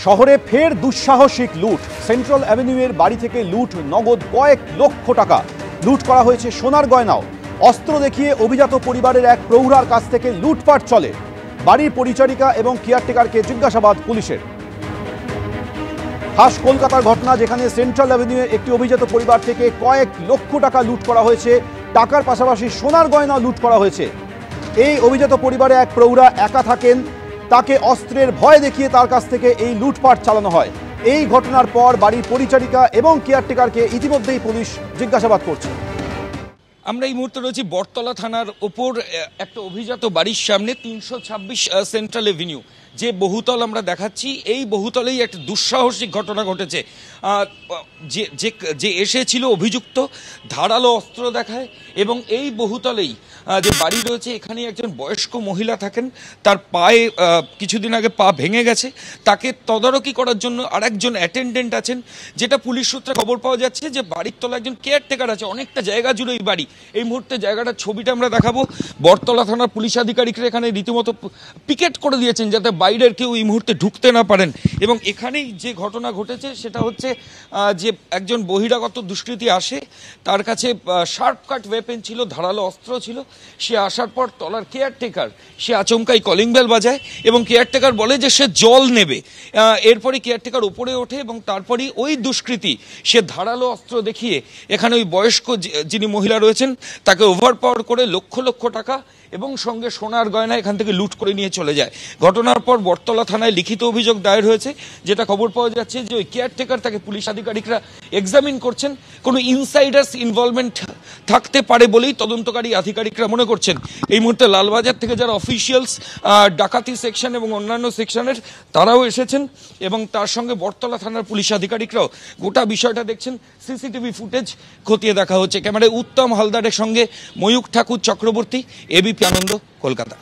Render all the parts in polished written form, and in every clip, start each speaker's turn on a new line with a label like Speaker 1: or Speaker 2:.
Speaker 1: শহরে ফের দুঃসাহসিক লুট। সেন্ট্রাল অ্যাভিনিউয়ের বাড়ি থেকে লুট, নগদ কয়েক লক্ষ টাকা লুট করা হয়েছে, সোনার গয়নাও। অস্ত্র দেখিয়ে অভিজাত পরিবারের এক প্রৌঢ়ার কাছ থেকে লুটপাট চলে। বাড়ির পরিচারিকা এবং কেয়ারটেকারকে জিজ্ঞাসাবাদ পুলিশের। খাস কলকাতার ঘটনা, যেখানে সেন্ট্রাল অ্যাভিনিউয়ে একটি অভিজাত পরিবার থেকে কয়েক লক্ষ টাকা লুট করা হয়েছে। টাকার পাশাপাশি সোনার গয়না লুট করা হয়েছে। এই অভিজাত পরিবারে এক প্রৌঢ়া একা থাকেন, তাকে অস্ত্রের ভয় দেখিয়ে তার কাছ থেকে এই লুটপাট চালানো হয়। এই ঘটনার পর বাড়ির পরিচারিকা এবং কেয়ারটেকারকে ইতিমধ্যেই পুলিশ জিজ্ঞাসাবাদ করছে।
Speaker 2: আমরা এই মুহূর্তে রয়েছি বটতলা থানার ওপর একটা অভিজাত বাড়ির সামনে, 326 সেন্ট্রাল এভিনিউ। যে বহুতল আমরা দেখাচ্ছি, এই বহুতলেই একটা দুঃসাহসিক ঘটনা ঘটেছে। যে এসেছিল অভিযুক্ত, ধারালো অস্ত্র দেখায় এবং এই বহুতলেই যে বাড়ি রয়েছে, এখানে একজন বয়স্ক মহিলা থাকেন। তার পায়ে কিছুদিন আগে পা ভেঙে গেছে। তাকে তদারকি করার জন্য আরেকজন অ্যাটেন্ডেন্ট আছেন। যেটা পুলিশ সূত্রে খবর পাওয়া যাচ্ছে যে বাড়ির তলা একজন কেয়ারটেকার আছে। অনেকটা জায়গা জুড়ে এই বাড়ি। এই মুহূর্তে জায়গাটার ছবিটা আমরা দেখাবো। বটতলা থানার পুলিশ আধিকারিকরা এখানে রীতিমতো পিকেট করে দিয়েছেন যাতে বাইরের কেউ এই মুহূর্তে ঢুকতে না পারেন। এবং এখানেই যে ঘটনা ঘটেছে সেটা হচ্ছে যে একজন বহিরাগত দুষ্কৃতী আসে, তার কাছে শার্প কাট ওয়েপেন ছিল, ধারালো অস্ত্র ছিল। সে আসার পর তলার কেয়ারটেকার সে আচমকাই কলিং বেল বাজায় এবং কেয়ারটেকার বলে যে সে জল নেবে। এরপরে কেয়ারটেকার উপরে ওঠে এবং তারপরেই ওই দুষ্কৃতী সে ধারালো অস্ত্র দেখিয়ে এখানে ওই বয়স্ক যিনি মহিলা রয়েছেন তাকে ওভারপাওয়ার করে লক্ষ লক্ষ টাকা এবং সঙ্গে সোনার গয়না এখান থেকে লুট করে নিয়ে চলে যায়। ঘটনার পর বটতলা থানায় লিখিত অভিযোগ দায়ের হয়েছে। যেটা খবর পাওয়া যাচ্ছে যে ওই কেয়ারটেকার তাকে পুলিশ আধিকারিকরা এক্সামিন করছেন। কোনো ইনসাইডার্স ইনভলভমেন্ট থাকতে পারে বলেই তদন্তকারী আধিকারিকরা মনে করছেন। এই মুহূর্তে লালবাজার থেকে যারা অফিসিয়ালস, ডাকাতি সেকশন এবং অন্যান্য সেকশনের, তারাও এসেছেন এবং তার সঙ্গে বটতলা থানার পুলিশ আধিকারিকরাও গোটা বিষয়টা দেখছেন। সিসিটিভি ফুটেজ খতিয়ে দেখা হচ্ছে। ক্যামেরায় উত্তম হালদারের সঙ্গে ময়ূক ঠাকুর চক্রবর্তী, এবিপি আনন্দ, কলকাতা।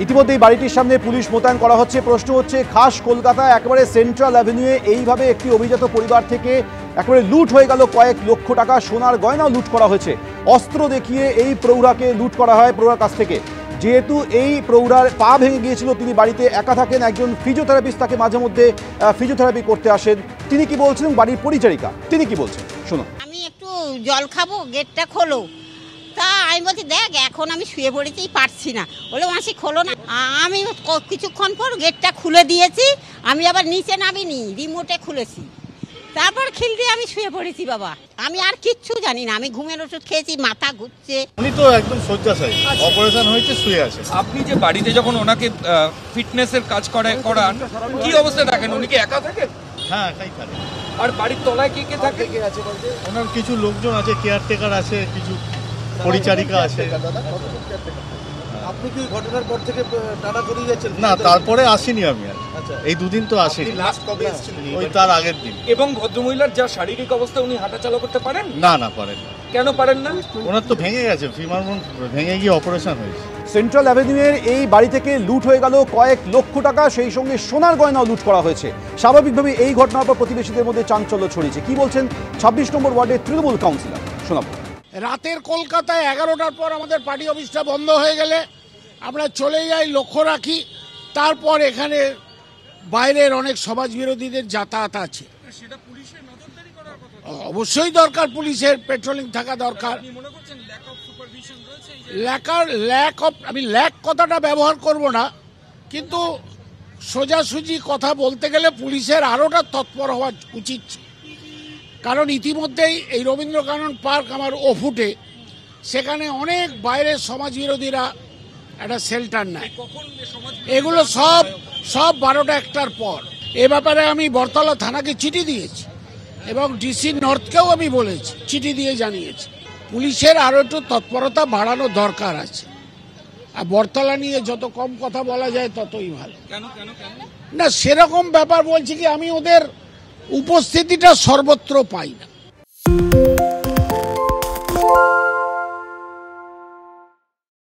Speaker 1: ইতিমধ্যেই বাড়িটির সামনে পুলিশ মোতায়েন করা হচ্ছে। প্রশ্ন হচ্ছে, খাস কলকাতা একেবারে সেন্ট্রাল অ্যাভিনিউয়ে এইভাবে একটি অভিজাত পরিবার থেকে একেবারে লুট হয়ে গেল কয়েক লক্ষ টাকা, সোনার গয়নাও লুট করা হয়েছে। অস্ত্র দেখিয়ে এই প্রৌঢ়াকে লুট করা হয় প্রৌঢ়ার কাছ থেকে। যেহেতু এই প্রৌঢ়ার পা ভেঙে গিয়েছিল, তিনি বাড়িতে একা থাকেন, একজন ফিজিওথেরাপিস্ট তাকে মাঝে মধ্যে ফিজিওথেরাপি করতে আসেন। তিনি কি বলছেন, বাড়ির পরিচারিকা তিনি কি বলছেন শুনুন।
Speaker 3: আমি একটু জল খাবো, গেটটা খোলো। তা আমি বলছি, দেখ এখন আমি শুয়ে পড়েছি, পারছি না। বলে মাসি খোলো না। আমি কিছুক্ষণ পর গেটটা খুলে দিয়েছি। আমি আবার নিচে নামিনি, রিমোটে খুলেছি। তারপর খিল দিয়ে আমি শুয়ে পড়েছি। বাবা, আমি আর কিচ্ছু জানি না। আমি ঘুমের ওষুধ খেয়েছি, মাথা ঘুরছে।
Speaker 4: উনি তো একদম শয্যাশায়ী, অপারেশন হয়েছে, শুয়ে আছে।
Speaker 2: আপনি যে বাড়িতে যখন ওনাকে ফিটনেসের কাজ করান, কি অবস্থা থাকেন? উনি কি একা থাকেন?
Speaker 4: হ্যাঁ, একাই থাকে।
Speaker 2: আর বাড়ির তলায় কে কে থাকে?
Speaker 4: ওনার কিছু লোকজন আছে, কেয়ারটেকার আছে, কিছু পরিচারিকা আছে।
Speaker 5: আপনি কি ঘটনার পর থেকে টানা করিয়ে যাচ্ছেন?
Speaker 4: না, তারপরে আসিনি আমি আর। এই দুদিন তো আসিনি। ওই তার আগের দিন।
Speaker 2: এবং ভদ্রমহিলার যা শারীরিক অবস্থা, উনি হাঁটাচলা করতে পারেন?
Speaker 4: না পারেন।
Speaker 2: কেন পারেন না?
Speaker 4: ওনার তো ভেঙে গেছে, ফিমার বোন ভেঙে গিয়ে অপারেশন হয়েছে।
Speaker 1: সেন্ট্রাল অ্যাভিনিউয়ের এই বাড়ি থেকে লুট হয়ে গেল কয়েক লক্ষ টাকা, সেই সঙ্গে সোনার গয়নাও লুট করা হয়েছে। স্বাভাবিকভাবে এই ঘটনার পর প্রতিবেশীদের মধ্যে চাঞ্চল্য ছড়িয়েছে। কি বলছেন 26 নম্বর ওয়ার্ডের তৃণমূল কাউন্সিলর, শোনাবো।
Speaker 6: রাতের কলকাতায় 11টার পর আমাদের পার্টি অফিসটা বন্ধ হয়ে গেলে আমরা চলে যাই, লক্ষ্য রাখি। তারপর এখানে বাইরের অনেক সমাজ বিরোধীদের যাতায়াত আছে। অবশ্যই দরকার, পুলিশের পেট্রোলিং থাকা দরকার। আমি ল্যাক কথাটা ব্যবহার করব না, কিন্তু সোজাসুজি কথা বলতে গেলে পুলিশের আরোটা তৎপর হওয়া উচিত। কারণ ইতিমধ্যেই এই রবীন্দ্রকানন পার্ক আমার ওফুটে, সেখানে অনেক বাইরের সমাজ বিরোধীরা একটা শেল্টার নেয়। এগুলো সব 12টা 1টার পর। এ ব্যাপারে আমি বটতলা থানাকে চিঠি দিয়েছি এবং ডিসি নর্থকেও আমি বলেছি, চিঠি দিয়ে জানিয়েছি। পুলিশের আরও একটু তৎপরতা বাড়ানো দরকার আছে। আর বটতলা নিয়ে যত কম কথা বলা যায় ততই ভালো। না, সেরকম ব্যাপার বলছি কি, আমি ওদের উপস্থিতিটা সর্বত্র পাই না।